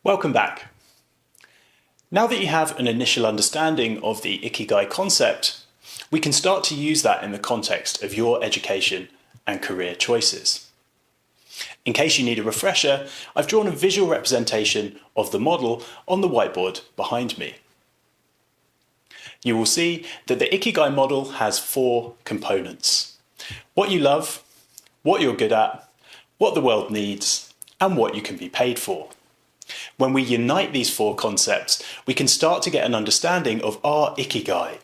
Welcome back. Now that you have an initial understanding of the Ikigai concept, we can start to use that in the context of your education and career choices. In case you need a refresher, I've drawn a visual representation of the model on the whiteboard behind me. You will see that the Ikigai model has 4 components: what you love, what you're good at, what the world needs, and what you can be paid for. When we unite these 4 concepts, we can start to get an understanding of our Ikigai,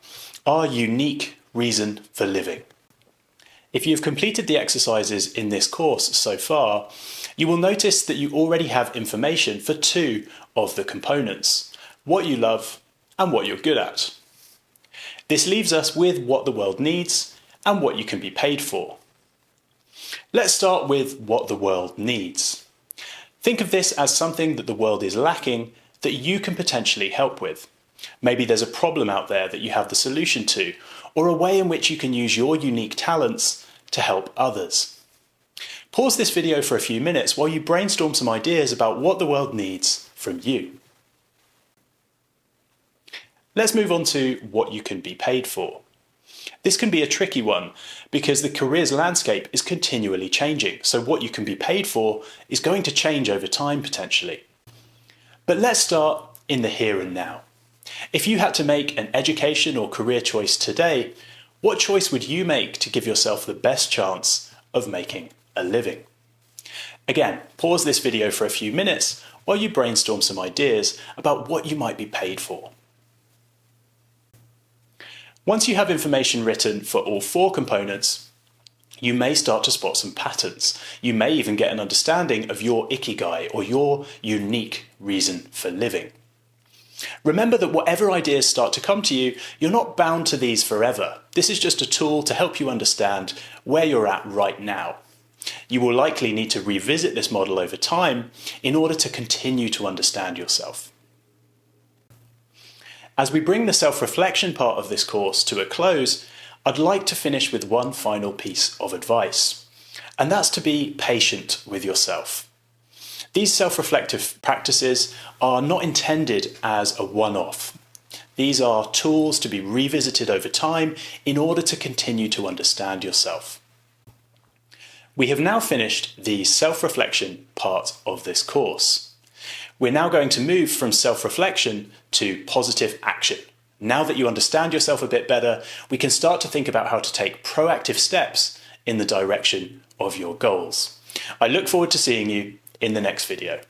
our unique reason for living. If you've completed the exercises in this course so far, you will notice that you already have information for 2 of the components: what you love and what you're good at. This leaves us with what the world needs and what you can be paid for. Let's start with what the world needs. Think of this as something that the world is lacking that you can potentially help with. Maybe there's a problem out there that you have the solution to, or a way in which you can use your unique talents to help others. Pause this video for a few minutes while you brainstorm some ideas about what the world needs from you. Let's move on to what you can be paid for. This can be a tricky one because the careers landscape is continually changing, so what you can be paid for is going to change over time potentially. But let's start in the here and now. If you had to make an education or career choice today, what choice would you make to give yourself the best chance of making a living? Again, pause this video for a few minutes while you brainstorm some ideas about what you might be paid for. Once you have information written for all 4 components, you may start to spot some patterns. You may even get an understanding of your Ikigai, or your unique reason for living. Remember that whatever ideas start to come to you, you're not bound to these forever. This is just a tool to help you understand where you're at right now. You will likely need to revisit this model over time in order to continue to understand yourself. As we bring the self-reflection part of this course to a close, I'd like to finish with one final piece of advice, and that's to be patient with yourself. These self-reflective practices are not intended as a one-off. These are tools to be revisited over time in order to continue to understand yourself. We have now finished the self-reflection part of this course. We're now going to move from self-reflection to positive action. Now that you understand yourself a bit better, we can start to think about how to take proactive steps in the direction of your goals. I look forward to seeing you in the next video.